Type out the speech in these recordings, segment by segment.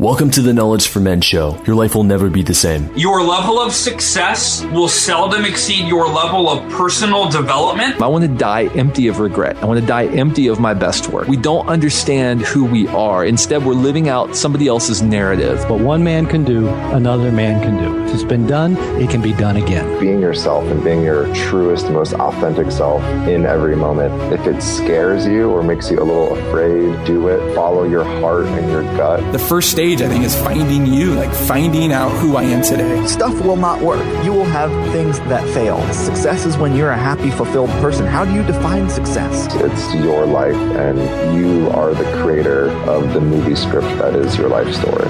Welcome to the Knowledge for Men show. Your life will never be the same. Your level of success will seldom exceed your level of personal development. I want to die empty of regret. I want to die empty of my best work. We don't understand who we are. Instead, we're living out somebody else's narrative. What one man can do, another man can do. If it's been done, it can be done again. Being yourself and being your truest, most authentic self in every moment. If it scares you or makes you a little afraid, do it. Follow your heart and your gut. The first stage, I think, is finding you, like finding out who I am today. Stuff will not work. You will have things that fail. Success is when you're a happy, fulfilled person. How do you define success? It's your life, and you are the creator of the movie script that is your life story.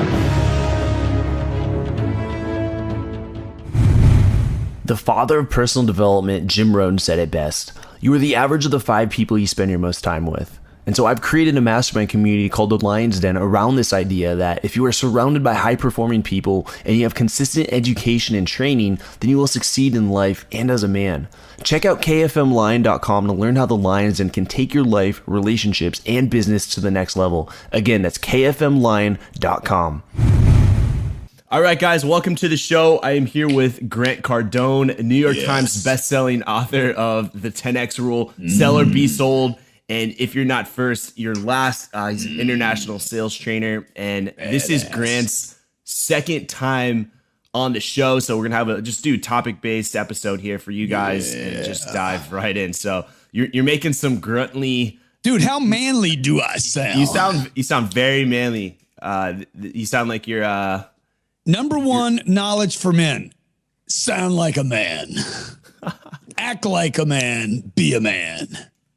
The father of personal development, Jim Rohn, said it best. You are the average of the 5 people you spend your most time with. And so I've created a mastermind community called the Lion's Den around this idea that if you are surrounded by high-performing people and you have consistent education and training, then you will succeed in life and as a man. Check out kfmlion.com to learn how the Lion's Den can take your life, relationships, and business to the next level. Again, that's kfmlion.com. All right, guys, welcome to the show. I am here with Grant Cardone, New York Times bestselling author of The 10X Rule, Sell or Be Sold. And if you're not first, you're last. He's an international sales trainer. And this is Grant's second time on the show. So we're going to have just do a topic-based episode here for you guys and just dive right in. So you're making some gruntly. Dude, how manly do I sound? You sound very manly. You sound like you're number one, knowledge for men. Sound like a man. Act like a man. Be a man.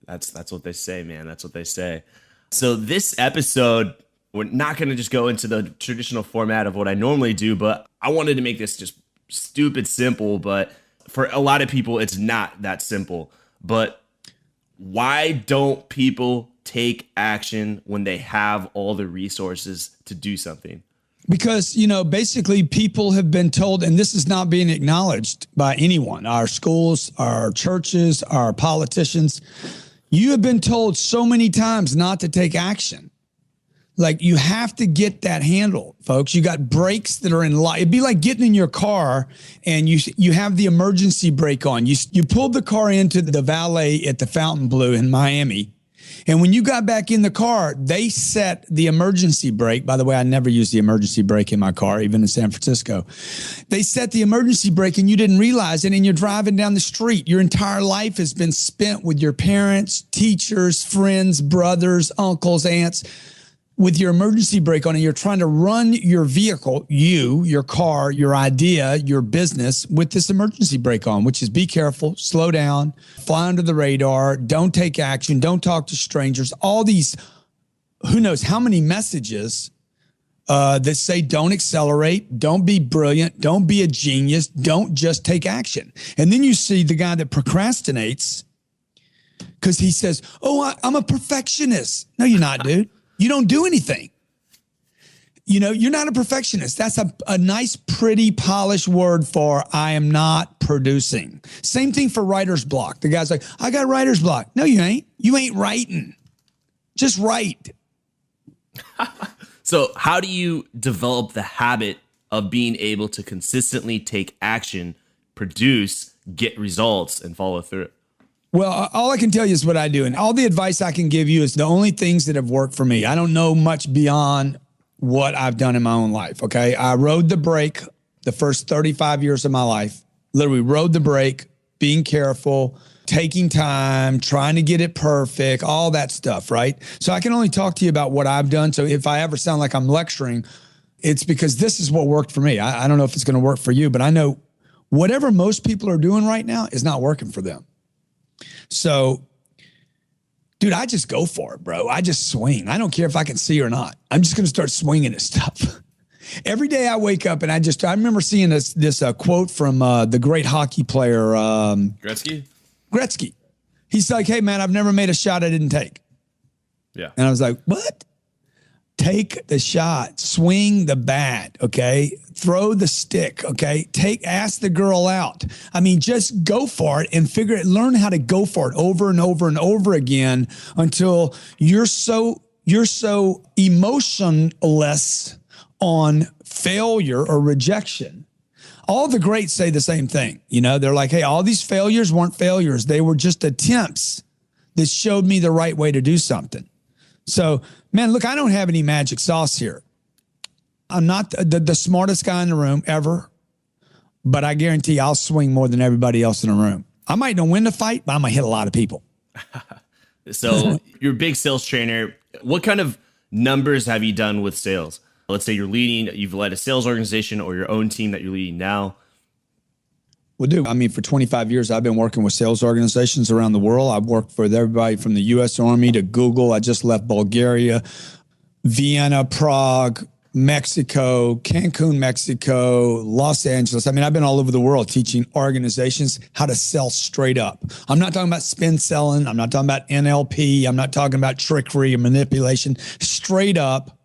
That's what they say, man. That's what they say. So this episode, we're not going to just go into the traditional format of what I normally do, but I wanted to make this just stupid simple. But for a lot of people, it's not that simple. But why don't people take action when they have all the resources to do something? Because, basically people have been told, and this is not being acknowledged by anyone, our schools, our churches, our politicians. You have been told so many times not to take action. Like, you have to get that handled, folks. You got brakes that are in life. It'd be like getting in your car and you have the emergency brake on. You pulled the car into the valet at the Fontainebleau in Miami. And when you got back in the car, they set the emergency brake. By the way, I never use the emergency brake in my car, even in San Francisco. They set the emergency brake and you didn't realize it, and you're driving down the street. Your entire life has been spent with your parents, teachers, friends, brothers, uncles, aunts, with your emergency brake on, and you're trying to run your vehicle, your car, your idea, your business with this emergency brake on, which is be careful, slow down, fly under the radar, don't take action, don't talk to strangers, all these, who knows how many messages that say don't accelerate, don't be brilliant, don't be a genius, don't just take action. And then you see the guy that procrastinates because he says, I'm a perfectionist. No, you're not, dude. You don't do anything. You're not a perfectionist. That's a nice, pretty, polished word for I am not producing. Same thing for writer's block. The guy's like, I got writer's block. No, you ain't. You ain't writing. Just write. So how do you develop the habit of being able to consistently take action, produce, get results, and follow through? Well, all I can tell you is what I do. And all the advice I can give you is the only things that have worked for me. I don't know much beyond what I've done in my own life, okay? I rode the brake the first 35 years of my life. Literally rode the brake, being careful, taking time, trying to get it perfect, all that stuff, right? So I can only talk to you about what I've done. So if I ever sound like I'm lecturing, it's because this is what worked for me. I don't know if it's going to work for you, but I know whatever most people are doing right now is not working for them. So, dude, I just go for it, bro. I just swing. I don't care if I can see or not. I'm just going to start swinging at stuff. Every day I wake up and I remember seeing this quote from the great hockey player. Gretzky. He's like, hey, man, I've never made a shot I didn't take. Yeah. And I was like, what? Take the shot, swing the bat, okay? Throw the stick, okay? Ask the girl out. I mean, just go for it and learn how to go for it over and over and over again until you're so emotionless on failure or rejection. All the greats say the same thing. You know, they're like, hey, all these failures weren't failures. They were just attempts that showed me the right way to do something. So, man, look, I don't have any magic sauce here. I'm not the smartest guy in the room ever, but I guarantee I'll swing more than everybody else in the room. I might not win the fight, but I might hit a lot of people. So you're a big sales trainer. What kind of numbers have you done with sales? Let's say you've led a sales organization or your own team that you're leading now. Well, dude, I mean, for 25 years, I've been working with sales organizations around the world. I've worked with everybody from the U.S. Army to Google. I just left Bulgaria, Vienna, Prague, Mexico, Cancun, Mexico, Los Angeles. I mean, I've been all over the world teaching organizations how to sell straight up. I'm not talking about spin selling. I'm not talking about NLP. I'm not talking about trickery or manipulation. Straight up.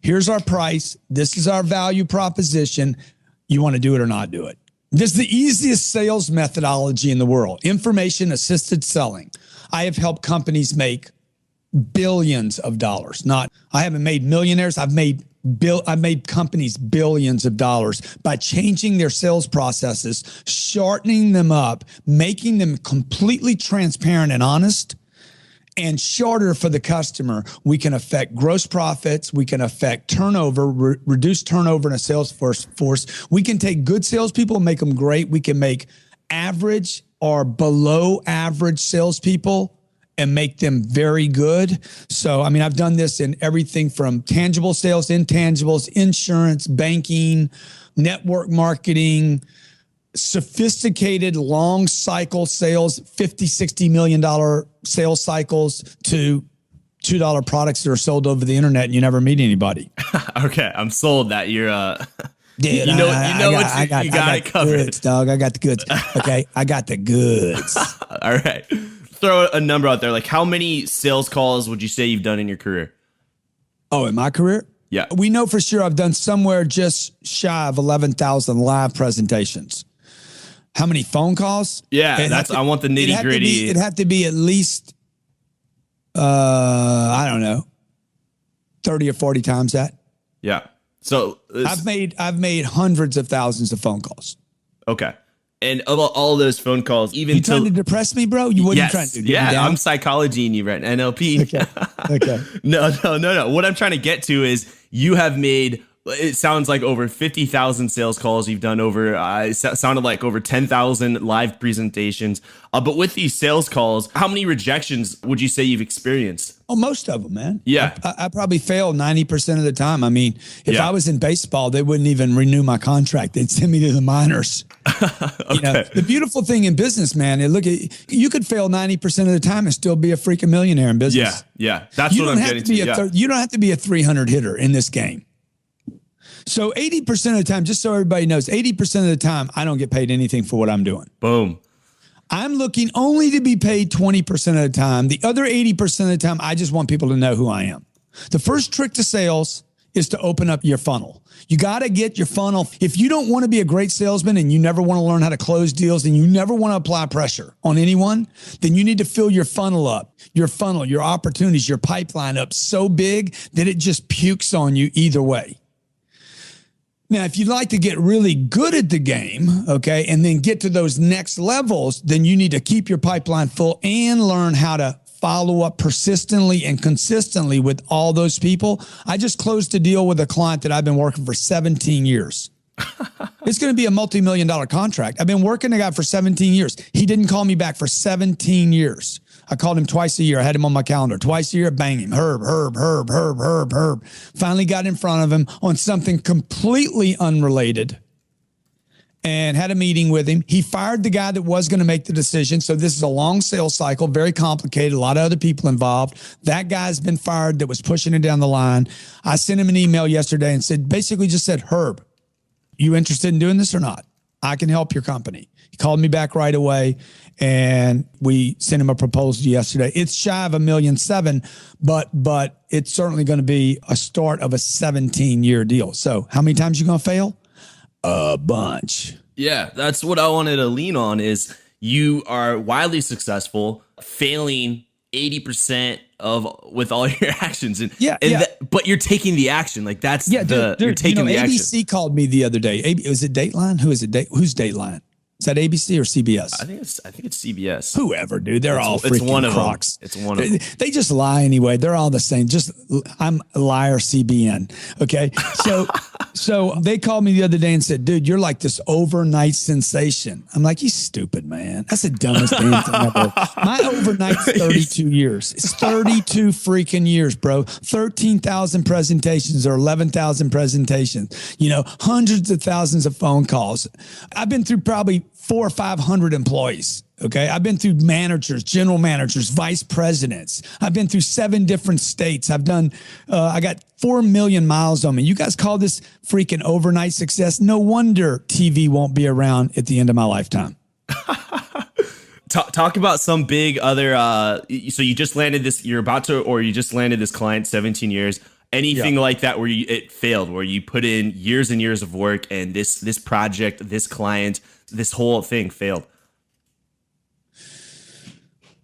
Here's our price. This is our value proposition. You want to do it or not do it. This is the easiest sales methodology in the world. Information assisted selling. I have helped companies make billions of dollars. I haven't made millionaires. I've made companies billions of dollars by changing their sales processes, shortening them up, making them completely transparent and honest, and shorter for the customer. We can affect gross profits. We can affect turnover, reduce turnover in a sales force. We can take good salespeople and make them great. We can make average or below average salespeople and make them very good. So, I mean, I've done this in everything from tangible sales, intangibles, insurance, banking, network marketing, sophisticated long cycle sales, $50, $60 million sales cycles to $2 products that are sold over the internet and you never meet anybody. Okay, I'm sold that you're Dude, you got it covered. Goods, dog. I got the goods. Okay, I got the goods. All right. Throw a number out there. Like, how many sales calls would you say you've done in your career? Oh, in my career? Yeah. We know for sure I've done somewhere just shy of 11,000 live presentations. How many phone calls? Yeah, I want the nitty gritty. It'd have to be at least, I don't know, 30 or 40 times that. Yeah. So I've made hundreds of thousands of phone calls. Okay. And of all those phone calls, even you trying to depress me, bro? You wouldn't trying to? Yeah, I'm psychology and you right NLP. Okay. No. What I'm trying to get to is you have made. It sounds like over 50,000 sales calls you've done over. It sounded like over 10,000 live presentations. But with these sales calls, how many rejections would you say you've experienced? Oh, most of them, man. Yeah. I probably fail 90% of the time. I mean, if I was in baseball, they wouldn't even renew my contract. They'd send me to the minors. Okay. You know, the beautiful thing in business, man, you could fail 90% of the time and still be a freaking millionaire in business. Yeah. That's what I'm getting to. You don't have to be a 300 hitter in this game. So 80% of the time, just so everybody knows, 80% of the time, I don't get paid anything for what I'm doing. Boom. I'm looking only to be paid 20% of the time. The other 80% of the time, I just want people to know who I am. The first trick to sales is to open up your funnel. You got to get your funnel. If you don't want to be a great salesman and you never want to learn how to close deals and you never want to apply pressure on anyone, then you need to fill your funnel up, your opportunities, your pipeline up so big that it just pukes on you either way. Now, if you'd like to get really good at the game, okay, and then get to those next levels, then you need to keep your pipeline full and learn how to follow up persistently and consistently with all those people. I just closed a deal with a client that I've been working for 17 years. It's going to be a multi-million-dollar contract. I've been working the guy for 17 years. He didn't call me back for 17 years. I called him twice a year. I had him on my calendar. Twice a year, bang him. Herb. Finally got in front of him on something completely unrelated and had a meeting with him. He fired the guy that was going to make the decision. So this is a long sales cycle, very complicated, a lot of other people involved. That guy's been fired that was pushing it down the line. I sent him an email yesterday and basically just said, Herb, you interested in doing this or not? I can help your company. He called me back right away and we sent him a proposal yesterday. It's shy of $1.7 million, but it's certainly going to be a start of a 17-year deal. So how many times you going to fail? A bunch. Yeah, that's what I wanted to lean on is you are wildly successful, failing 80% of with all your actions. And Yeah. But you're taking the action. Like that's Dude, you're taking the action. ABC called me the other day. Was it Dateline? Who is it? Who's Dateline? Is that ABC or CBS? I think it's CBS. Whoever, dude. They're all freaking it's one of crocs. Them. It's one of them. They just lie anyway. They're all the same. I'm a liar, CBN. Okay. So they called me the other day and said, dude, you're like this overnight sensation. I'm like, you stupid, man. That's the dumbest damn thing ever. My overnight's 32 years. It's 32 freaking years, bro. 13,000 presentations or 11,000 presentations, hundreds of thousands of phone calls. I've been through probably 400 or 500 employees. Okay. I've been through managers, general managers, vice presidents. I've been through 7 different states. I got 4 million miles on me. You guys call this freaking overnight success? No wonder TV won't be around at the end of my lifetime. Talk about some big other, so you just landed this client 17 years. Anything like that where it failed, where you put in years and years of work and this project, this client, this whole thing failed?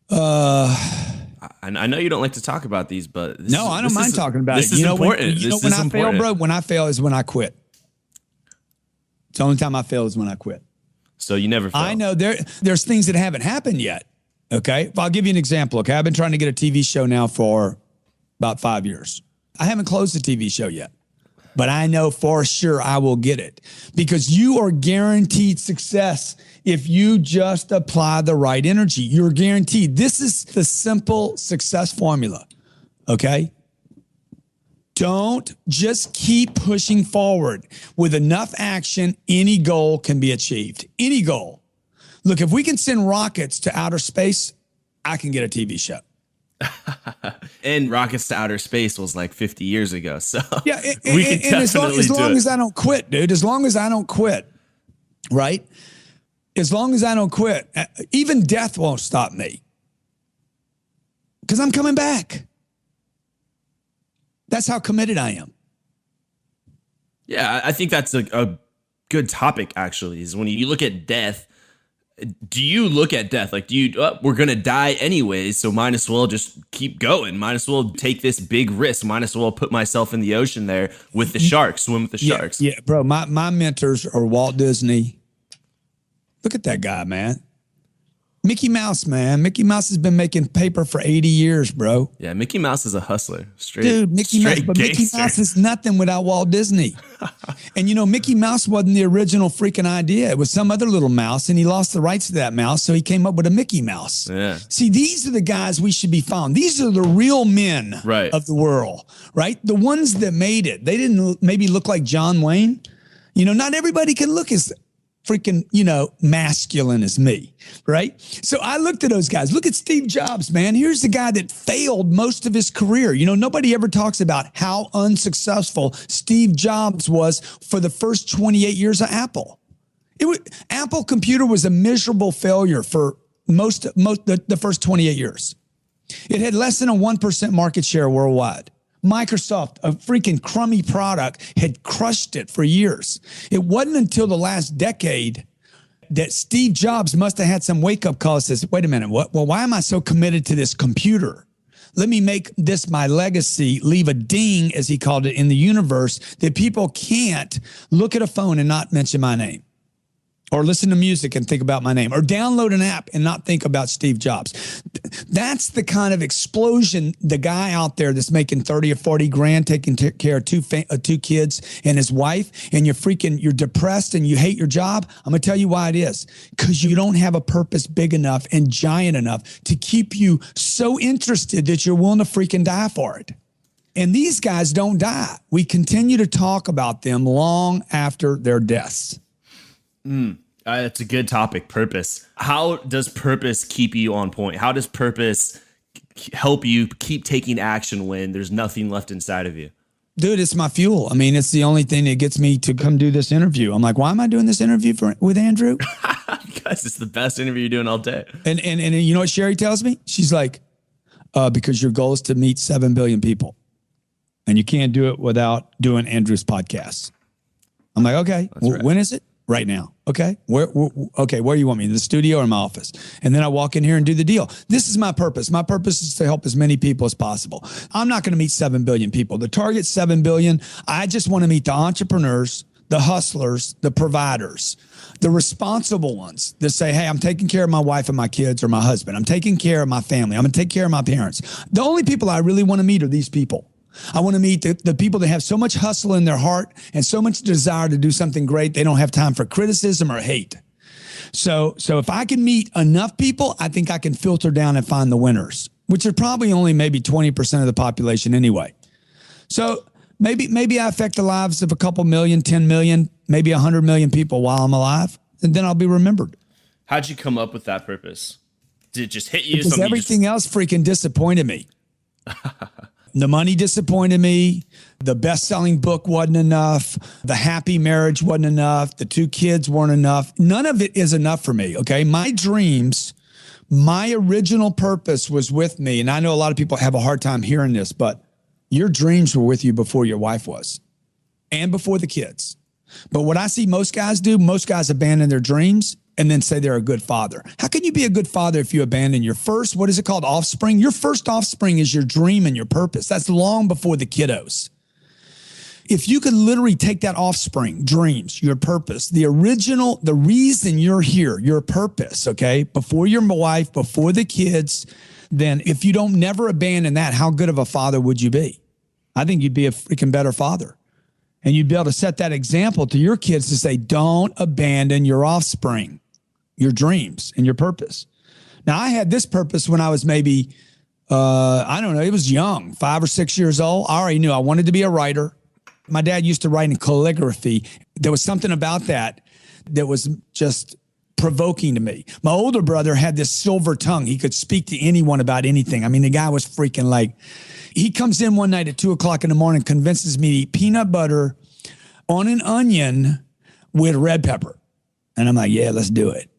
I know you don't like to talk about these, but I don't mind talking about it. This is important. When I fail, bro, when I fail is when I quit. It's the only time I fail is when I quit. So you never fail. I know there's things that haven't happened yet. Okay. I'll give you an example. Okay. I've been trying to get a TV show now for about 5 years. I haven't closed the TV show yet, but I know for sure I will get it because you are guaranteed success if you just apply the right energy. You're guaranteed. This is the simple success formula. Okay. Don't just keep pushing forward. With enough action, any goal can be achieved. Any goal. Look, if we can send rockets to outer space, I can get a TV show. And rockets to outer space was like 50 years ago. So yeah, we can definitely as long as I don't quit, dude, as long as I don't quit, right? As long as I don't quit, even death won't stop me because I'm coming back. That's how committed I am. Yeah, I think that's a good topic, actually, is when you look at death. Do you look at death like, we're going to die anyways, so might as well just keep going. Might as well take this big risk. Might as well put myself in the ocean there with the sharks, swim with the sharks. Yeah, bro, my mentors are Walt Disney. Look at that guy, man. Mickey Mouse, man. Mickey Mouse has been making paper for 80 years, bro. Yeah, Mickey Mouse is a hustler. Mickey Mouse is nothing without Walt Disney. And Mickey Mouse wasn't the original freaking idea. It was some other little mouse, and he lost the rights to that mouse, so he came up with a Mickey Mouse. Yeah. See, these are the guys we should be following. These are the real men of the world, right? The ones that made it. They didn't maybe look like John Wayne. Not everybody can look as freaking, masculine as me, right? So I looked at those guys. Look at Steve Jobs, man. Here's the guy that failed most of his career. Nobody ever talks about how unsuccessful Steve Jobs was for the first 28 years of Apple. Apple computer was a miserable failure for the first 28 years. It had less than a 1% market share worldwide. Microsoft, a freaking crummy product, had crushed it for years. It wasn't until the last decade that Steve Jobs must have had some wake-up call that says, wait a minute, why am I so committed to this computer? Let me make this my legacy, leave a ding, as he called it, in the universe that people can't look at a phone and not mention my name. Or listen to music and think about my name, or download an app and not think about Steve Jobs. That's the kind of explosion, the guy out there that's making 30 or 40 grand, taking care of two kids and his wife, and you're depressed and you hate your job. I'm going to tell you why it is. Because you don't have a purpose big enough and giant enough to keep you so interested that you're willing to freaking die for it. And these guys don't die. We continue to talk about them long after their deaths. That's a good topic, purpose. How does purpose keep you on point? How does purpose help you keep taking action when there's nothing left inside of you? Dude, it's my fuel. I mean, it's the only thing that gets me to come do this interview. I'm like, why am I doing this interview with Andrew? Because it's the best interview you're doing all day. And you know what Sherry tells me? She's like, because your goal is to meet 7 billion people. And you can't do it without doing Andrew's podcast. I'm like, okay, right. When is it? right now. Okay. Where do you want me? In the studio or in my office? And then I walk in here and do the deal. This is my purpose. My purpose is to help as many people as possible. I'm not going to meet 7 billion people. The target's 7 billion. I just want to meet the entrepreneurs, the hustlers, the providers, the responsible ones that say, hey, I'm taking care of my wife and my kids or my husband. I'm taking care of my family. I'm going to take care of my parents. The only people I really want to meet are these people. I want to meet the people that have so much hustle in their heart and so much desire to do something great. They don't have time for criticism or hate. So if I can meet enough people, I think I can filter down and find the winners, which are probably only maybe 20% of the population anyway. So maybe I affect the lives of a couple million, 10 million, maybe 100 million people while I'm alive, and then I'll be remembered. How'd you come up with that purpose? Did it just hit you? Because everything else freaking disappointed me. The money disappointed me. The best-selling book wasn't enough. The happy marriage wasn't enough. The 2 kids weren't enough. None of it is enough for me, okay? My dreams, my original purpose was with me, and I know a lot of people have a hard time hearing this, but your dreams were with you before your wife was and before the kids. But what I see most guys do, most guys abandon their dreams and then say they're a good father. How can you be a good father if you abandon your first, what is it called, offspring? Your first offspring is your dream and your purpose. That's long before the kiddos. If you could literally take that offspring, dreams, your purpose, the original, the reason you're here, your purpose, okay, before your wife, before the kids, then if you don't never abandon that, how good of a father would you be? I think you'd be a freaking better father. And you'd be able to set that example to your kids to say, don't abandon your offspring, your dreams and your purpose. Now, I had this purpose when I was maybe, I don't know, it was young, 5 or 6 years old. I already knew I wanted to be a writer. My dad used to write in calligraphy. There was something about that was just provoking to me. My older brother had this silver tongue. He could speak to anyone about anything. I mean, the guy was freaking like, he comes in one night at 2:00 in the morning, convinces me to eat peanut butter on an onion with red pepper. And I'm like, yeah, let's do it.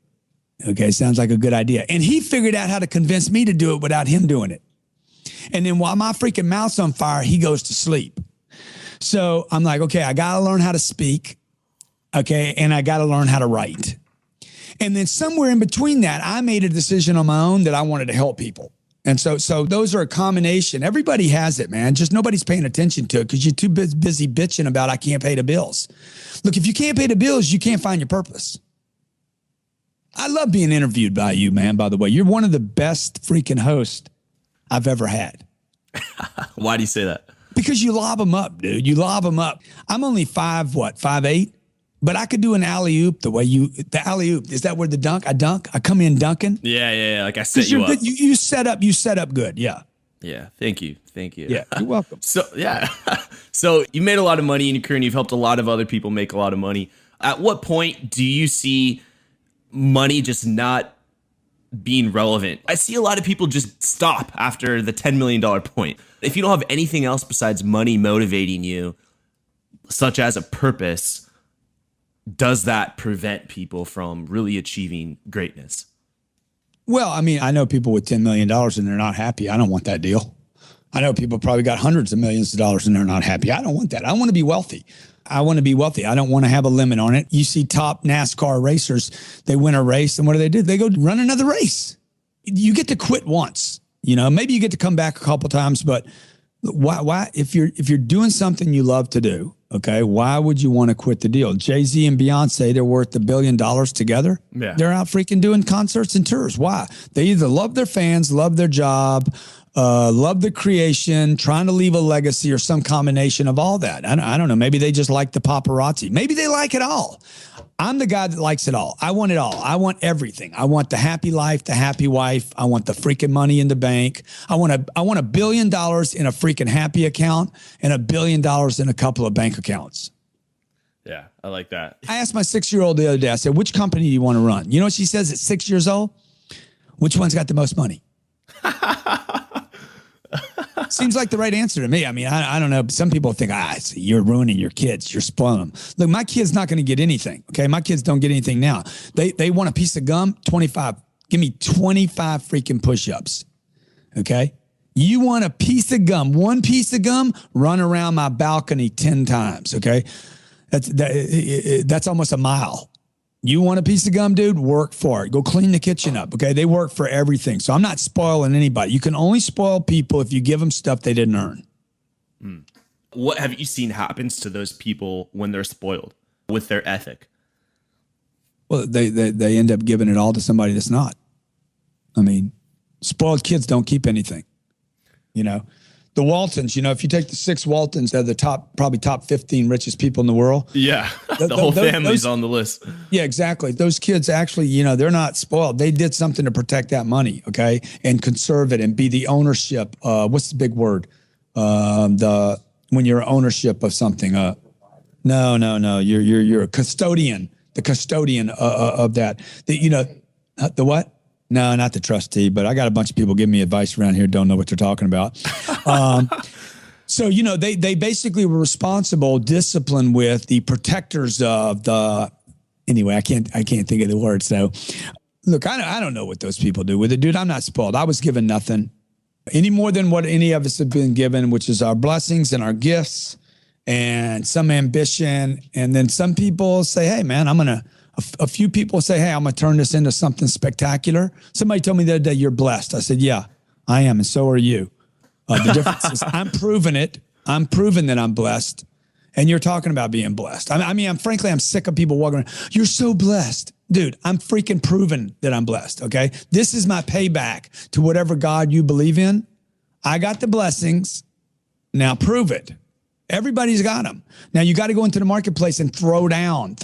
Okay, sounds like a good idea. And he figured out how to convince me to do it without him doing it. And then while my freaking mouth's on fire, he goes to sleep. So I'm like, okay, I got to learn how to speak. Okay, and I got to learn how to write. And then somewhere in between that, I made a decision on my own that I wanted to help people. And so those are a combination. Everybody has it, man. Just nobody's paying attention to it because you're too busy bitching about I can't pay the bills. Look, if you can't pay the bills, you can't find your purpose. I love being interviewed by you, man, by the way. You're one of the best freaking hosts I've ever had. Why do you say that? Because you lob them up, dude. You lob them up. I'm only 5'8"? But I could do an alley-oop the alley-oop. Is that where the dunk? I dunk? I come in dunking? Yeah. Like I set you up. You set up good. Yeah. Yeah. Thank you. Yeah. You're welcome. So you made a lot of money in your career and you've helped a lot of other people make a lot of money. At what point do you see money just not being relevant? I see a lot of people just stop after the $10 million point. If you don't have anything else besides money motivating you, such as a purpose, does that prevent people from really achieving greatness? Well, I mean, I know people with $10 million and they're not happy. I don't want that deal. I know people probably got hundreds of millions of dollars and they're not happy. I don't want that. I want to be wealthy. I don't want to have a limit on it. You see top NASCAR racers, they win a race and what do? They go run another race. You get to quit once, maybe you get to come back a couple times, but why, if you're doing something you love to do, okay, why would you want to quit the deal? Jay-Z and Beyonce, they're worth $1 billion together. Yeah. They're out freaking doing concerts and tours. Why? They either love their fans, love their job, love the creation, trying to leave a legacy or some combination of all that. I don't know. Maybe they just like the paparazzi. Maybe they like it all. I'm the guy that likes it all. I want it all. I want everything. I want the happy life, the happy wife. I want the freaking money in the bank. I want $1 billion in a freaking happy account and $1 billion in a couple of bank accounts. Yeah, I like that. I asked my 6-year-old the other day, I said, which company do you want to run? You know what she says at 6 years old? Which one's got the most money? Seems like the right answer to me. I mean, I don't know. Some people think, you're ruining your kids. You're spoiling them. Look, my kid's not going to get anything. Okay. My kids don't get anything now. They want a piece of gum, 25. Give me 25 freaking push-ups. Okay. You want a piece of gum, one piece of gum, run around my balcony 10 times. Okay. That's almost a mile. You want a piece of gum, dude? Work for it. Go clean the kitchen up. Okay. They work for everything. So I'm not spoiling anybody. You can only spoil people if you give them stuff they didn't earn. What have you seen happens to those people when they're spoiled with their ethic? Well, they end up giving it all to somebody that's not. I mean, spoiled kids don't keep anything. You know, the Waltons, you know, if you take the 6 Waltons, they're the probably top 15 richest people in the world. Yeah. The whole family's on the list. Yeah, exactly. Those kids actually, you know, they're not spoiled. They did something to protect that money, okay, and conserve it and be the ownership. What's the big word? When you're ownership of something. No. You're a custodian. The custodian of that. You know, the what? No, not the trustee, but I got a bunch of people giving me advice around here, don't know what they're talking about. So, you know, they basically were responsible, disciplined with the protectors of the, anyway, I can't think of the word. So look, I don't know what those people do with it, dude. I'm not spoiled. I was given nothing any more than what any of us have been given, which is our blessings and our gifts and some ambition. And then some people say, hey man, a few people say, hey, I'm going to turn this into something spectacular. Somebody told me the other day, you're blessed. I said, yeah, I am. And so are you. The difference is I'm proving it. I'm proving that I'm blessed. And you're talking about being blessed. Frankly, I'm sick of people walking around. You're so blessed. Dude, I'm freaking proving that I'm blessed. Okay. This is my payback to whatever God you believe in. I got the blessings. Now prove it. Everybody's got them. Now you got to go into the marketplace and throw down.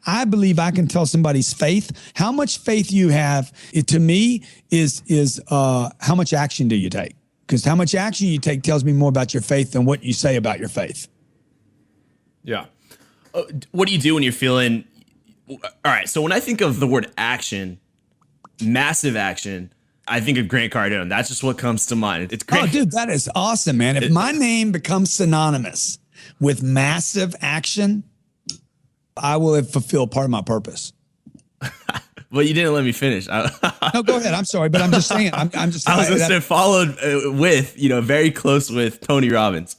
I believe I can tell somebody's faith. How much faith you have, to me, is how much action do you take? Because how much action you take tells me more about your faith than what you say about your faith. Yeah. What do you do when you're feeling, all right, so when I think of the word action, massive action, I think of Grant Cardone. That's just what comes to mind. It's great. Oh, dude, that is awesome, man. If my name becomes synonymous with massive action, I will have fulfilled part of my purpose. Well, you didn't let me finish. No, go ahead. I'm sorry, but I'm just saying. I'm just. I was going to say followed with, very close with Tony Robbins.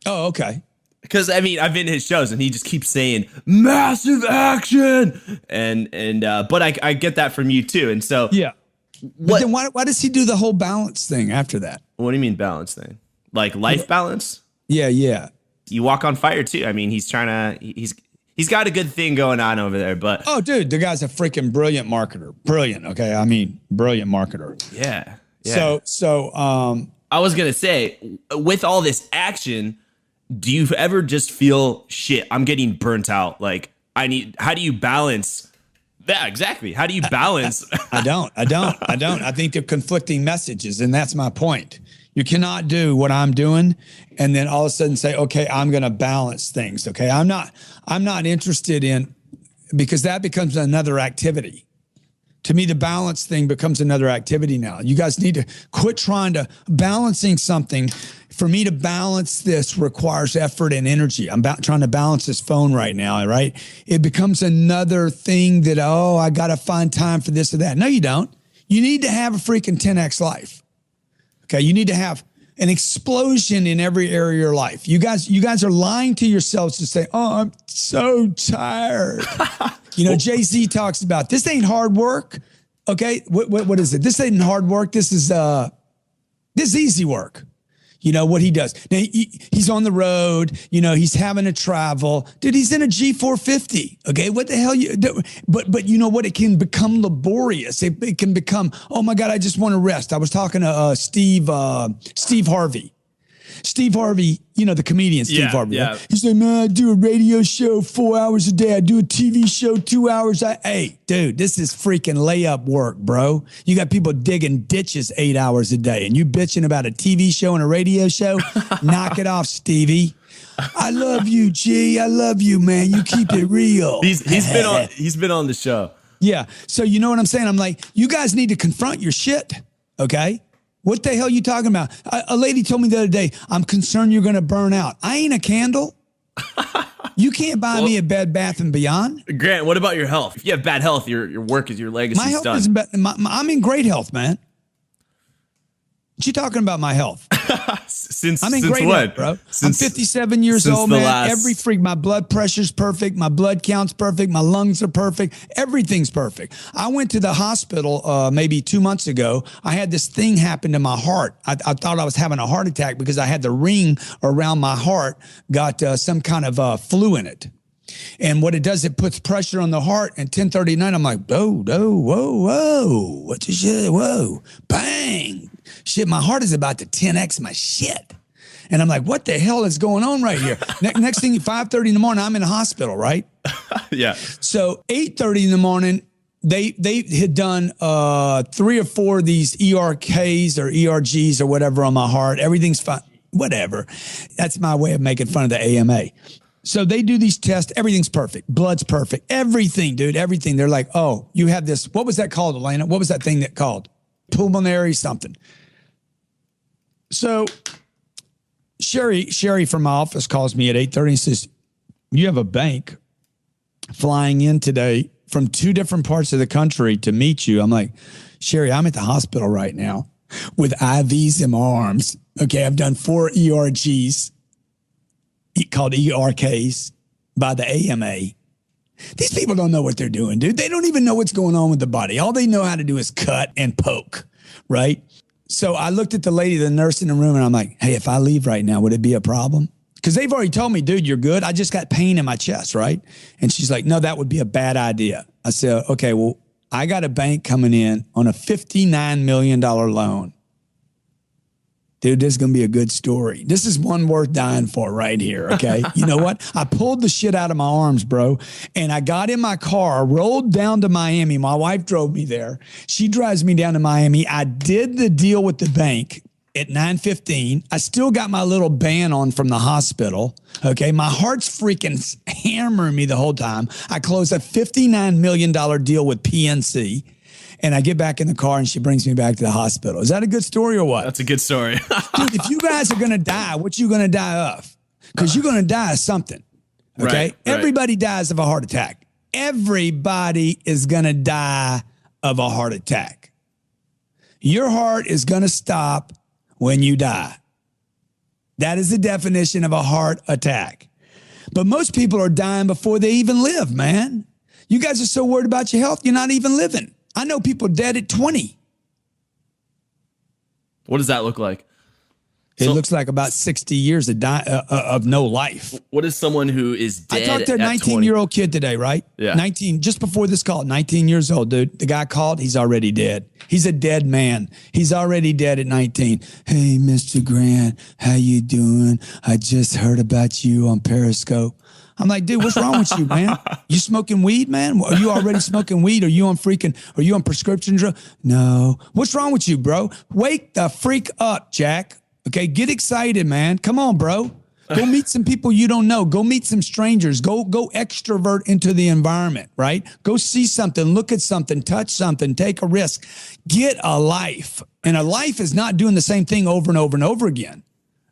Oh, okay. Because I've been to his shows and he just keeps saying massive action, but I get that from you too, and so yeah. But then why does he do the whole balance thing after that? What do you mean balance thing? Like life balance? Yeah. You walk on fire too. I mean, he's got a good thing going on over there, but oh, dude, the guy's a freaking brilliant marketer. Brilliant. Okay, brilliant marketer. Yeah. So I was gonna say, with all this action, do you ever just feel shit? I'm getting burnt out. Like how do you balance? Yeah, exactly. How do you balance? I don't. I think they're conflicting messages, and that's my point. You cannot do what I'm doing and then all of a sudden say, okay, I'm going to balance things. Okay. I'm not interested in, because that becomes another activity. To me, the balance thing becomes another activity now. You guys need to quit balancing something. For me to balance this requires effort and energy. I'm trying to balance this phone right now, right? It becomes another thing that, I got to find time for this or that. No, you don't. You need to have a freaking 10X life. Okay, you need to have an explosion in every area of your life. You guys are lying to yourselves to say, I'm so tired. Jay-Z talks about this ain't hard work. Okay, what is it? This ain't hard work. This is easy work. You know what he does. Now he's on the road, he's having to travel. Dude, he's in a G450. Okay, what the hell you do? But you know what? It can become laborious. It can become, oh my God, I just want to rest. I was talking to Steve Harvey. Steve Harvey, the comedian Steve Harvey. Yeah. Right? He's like, man, I do a radio show 4 hours a day. I do a TV show 2 hours. Hey, dude, this is freaking layup work, bro. You got people digging ditches 8 hours a day, and you bitching about a TV show and a radio show? Knock it off, Stevie. I love you, G. I love you, man. You keep it real. He's been on the show. Yeah. So you know what I'm saying? I'm like, you guys need to confront your shit, okay? What the hell are you talking about? A lady told me the other day, I'm concerned you're going to burn out. I ain't a candle. You can't buy me a Bed Bath & Beyond. Grant, what about your health? If you have bad health, your work is your legacy. My health is I'm in great health, man. What you talking about my health? Since I'm in since great when? health, bro. Since, I'm 57 years since old, the man. last- Every freak, my blood pressure's perfect. My blood count's perfect. My lungs are perfect. Everything's perfect. I went to the hospital maybe 2 months ago. I had this thing happen to my heart. I thought I was having a heart attack because I had the ring around my heart got some kind of flu in it. And what it does, it puts pressure on the heart. And 10:30 at night, I'm like, whoa, what the shit? Whoa, bang. Shit, my heart is about to 10x my shit. And I'm like, what the hell is going on right here? Next thing, 5:30 in the morning, I'm in the hospital, right? Yeah. So 8:30 in the morning, they had done 3 or 4 of these ERKs or ERGs or whatever on my heart. Everything's fine. Whatever. That's my way of making fun of the AMA. So they do these tests. Everything's perfect. Blood's perfect. Everything, dude. Everything. They're like, oh, you have this. What was that called, Elena? What was that thing that called? Pulmonary something. So Sherry from my office calls me at 8:30 and says, you have a bank flying in today from 2 different parts of the country to meet you. I'm like, Sherry, I'm at the hospital right now with IVs in my arms. Okay, I've done 4 ERGs called ERKs by the AMA. These people don't know what they're doing, dude. They don't even know what's going on with the body. All they know how to do is cut and poke, right? So I looked at the lady, the nurse in the room, and I'm like, hey, if I leave right now, would it be a problem? Because they've already told me, dude, you're good. I just got pain in my chest, right? And she's like, no, that would be a bad idea. I said, okay, well, I got a bank coming in on a $59 million loan. Dude, this is going to be a good story. This is one worth dying for right here, okay? You know what? I pulled the shit out of my arms, bro, and I got in my car, rolled down to Miami. My wife drove me there. She drives me down to Miami. I did the deal with the bank at 9:15. I still got my little band on from the hospital, okay? My heart's freaking hammering me the whole time. I closed a $59 million deal with PNC. And I get back in the car and she brings me back to the hospital. Is that a good story or what? That's a good story. Dude, if you guys are going to die, what you going to die of? Because you're going to die of something. Okay? Right. Everybody dies of a heart attack. Everybody is going to die of a heart attack. Your heart is going to stop when you die. That is the definition of a heart attack. But most people are dying before they even live, man. You guys are so worried about your health, you're not even living. I know people dead at 20. What does that look like? It looks like about 60 years of no life. What is someone who is dead I talked to a 19-year-old kid today, right? Yeah. 19, just before this call, 19 years old, dude. The guy called, he's already dead. He's a dead man. He's already dead at 19. Hey, Mr. Grant, how you doing? I just heard about you on Periscope. I'm like, dude, what's wrong with you, man? You smoking weed, man? Are you already smoking weed? Are you on prescription drug? No. What's wrong with you, bro? Wake the freak up, Jack. Okay, get excited, man. Come on, bro. Go meet some people you don't know. Go meet some strangers. Go extrovert into the environment, right? Go see something, look at something, touch something, take a risk. Get a life. And a life is not doing the same thing over and over and over again.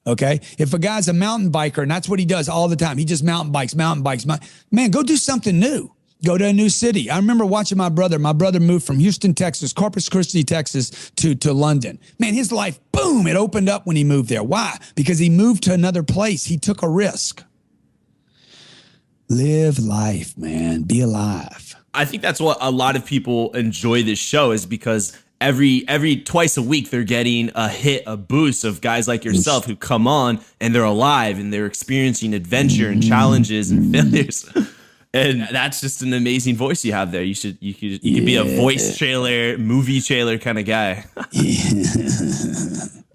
Okay. If a guy's a mountain biker and that's what he does all the time, he just mountain bikes. Man, go do something new. Go to a new city. I remember watching my brother. My brother moved from Houston, Texas, Corpus Christi, Texas to London. Man, his life, boom, it opened up when he moved there. Why? Because he moved to another place. He took a risk. Live life, man. Be alive. I think that's what a lot of people enjoy this show is because every twice a week they're getting a boost of guys like yourself who come on and they're alive and they're experiencing adventure and challenges and failures. And that's just an amazing voice you have there. You could be a voice trailer, movie trailer kind of guy.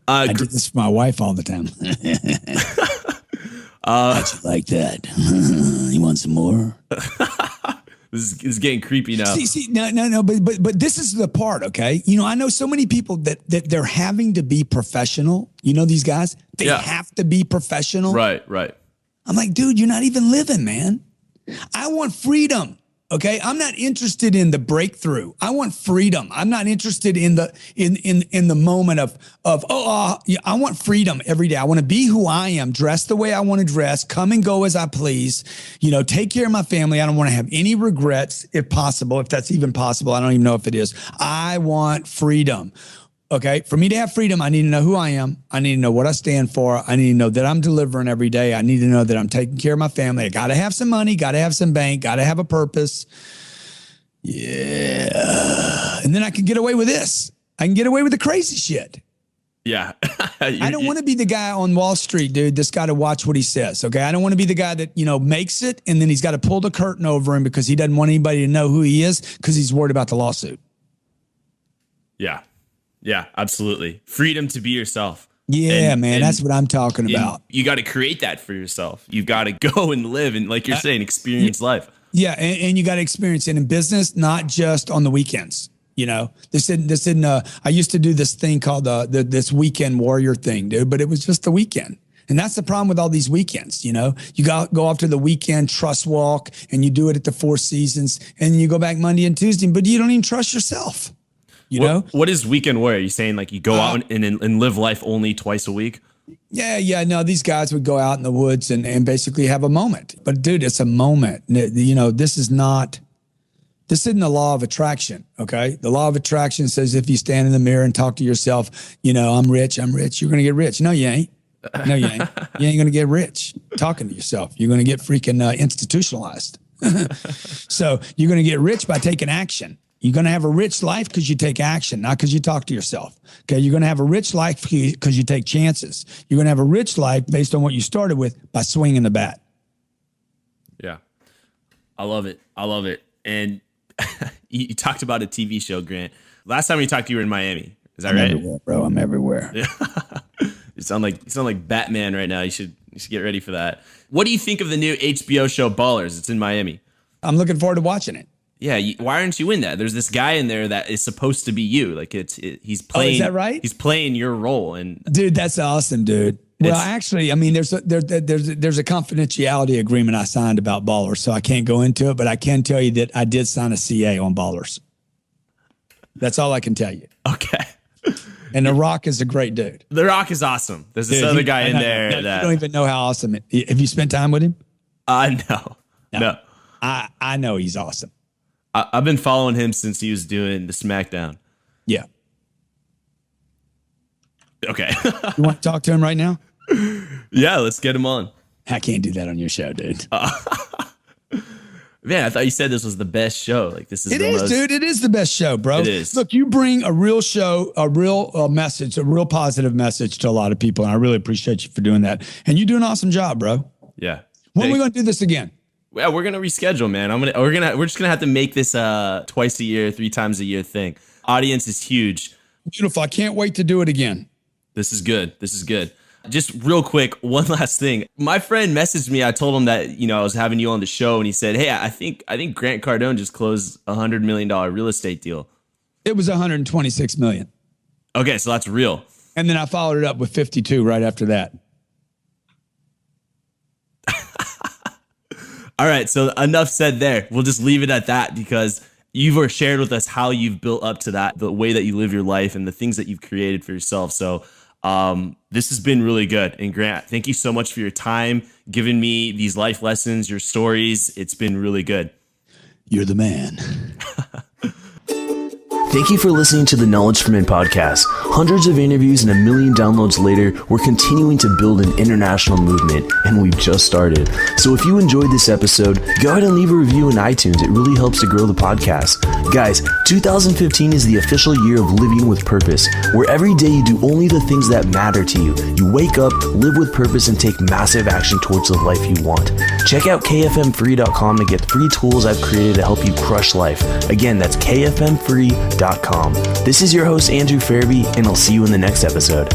I do this for my wife all the time. How'd you like that? You want some more? This is getting creepy now. No, but this is the part, okay? You know, I know so many people that they're having to be professional. You know these guys? They have to be professional. Right. I'm like, dude, you're not even living, man. I want freedom. Okay, I'm not interested in the breakthrough. I want freedom. I'm not interested in the moment of I want freedom every day. I want to be who I am, dress the way I want to dress, come and go as I please. You know, take care of my family. I don't want to have any regrets, if possible, if that's even possible. I don't even know if it is. I want freedom. Okay. For me to have freedom, I need to know who I am. I need to know what I stand for. I need to know that I'm delivering every day. I need to know that I'm taking care of my family. I got to have some money, got to have some bank, got to have a purpose. Yeah. And then I can get away with this. I can get away with the crazy shit. Yeah. I don't want to be the guy on Wall Street, dude, that's got to watch what he says. Okay. I don't want to be the guy that, makes it and then he's got to pull the curtain over him because he doesn't want anybody to know who he is because he's worried about the lawsuit. Yeah. Yeah, absolutely. Freedom to be yourself. Yeah, man, that's what I'm talking about. You got to create that for yourself. You've got to go and live and, like you're saying, experience life. Yeah, and you got to experience it in business, not just on the weekends. This isn't. I used to do this thing called this weekend warrior thing, dude, but it was just the weekend. And that's the problem with all these weekends. You go off to the weekend trust walk and you do it at the Four Seasons and you go back Monday and Tuesday, but you don't even trust yourself. What is weekend warrior? Are you saying like you go out and live life only twice a week? Yeah. No, these guys would go out in the woods and basically have a moment. But dude, it's a moment. This isn't the law of attraction. Okay. The law of attraction says if you stand in the mirror and talk to yourself, I'm rich, you're going to get rich. No, you ain't. No, you ain't. You ain't going to get rich talking to yourself. You're going to get freaking institutionalized. So you're going to get rich by taking action. You're going to have a rich life because you take action, not because you talk to yourself. Okay. You're going to have a rich life because you take chances. You're going to have a rich life based on what you started with by swinging the bat. Yeah. I love it. And you talked about a TV show, Grant. Last time we talked, you were in Miami. Is that right? Everywhere, bro. I'm everywhere. Yeah. You sound like Batman right now. You should get ready for that. What do you think of the new HBO show Ballers? It's in Miami. I'm looking forward to watching it. Yeah, why aren't you in that? There's this guy in there that is supposed to be you. Like he's playing. Oh, is that right? He's playing your role, and dude, that's awesome, dude. Well, actually, I mean, there's a confidentiality agreement I signed about Ballers, so I can't go into it. But I can tell you that I did sign a CA on Ballers. That's all I can tell you. Okay. And The Rock is a great dude. The Rock is awesome. There's this other guy in there that you don't even know how awesome it. Have you spent time with him? No. I know he's awesome. I've been following him since he was doing the SmackDown. Yeah. Okay. You want to talk to him right now? Yeah, let's get him on. I can't do that on your show, dude. Man, I thought you said this was the best show. Like this is dude. It is the best show, bro. It is. Look, you bring a real show, a real message, a real positive message to a lot of people, and I really appreciate you for doing that. And you do an awesome job, bro. Yeah. When are we going to do this again? Well, we're gonna reschedule, man. We're just gonna have to make this twice a year, 3 times a year thing. Audience is huge. Beautiful. I can't wait to do it again. This is good. Just real quick, one last thing. My friend messaged me. I told him that I was having you on the show, and he said, "Hey, I think Grant Cardone just closed a $100 million real estate deal." It was $126 million. Okay, so that's real. And then I followed it up with 52 right after that. All right, so enough said there. We'll just leave it at that because you've shared with us how you've built up to that, the way that you live your life and the things that you've created for yourself. So this has been really good. And Grant, thank you so much for your time, giving me these life lessons, your stories. It's been really good. You're the man. Thank you for listening to the Knowledge for Men podcast. Hundreds of interviews and 1 million downloads later, we're continuing to build an international movement, and we've just started. So if you enjoyed this episode, go ahead and leave a review in iTunes. It really helps to grow the podcast. Guys, 2015 is the official year of living with purpose, where every day you do only the things that matter to you. You wake up, live with purpose, and take massive action towards the life you want. Check out kfmfree.com to get free tools I've created to help you crush life. Again, that's kfmfree.com. This is your host, Andrew Fairby, and I'll see you in the next episode.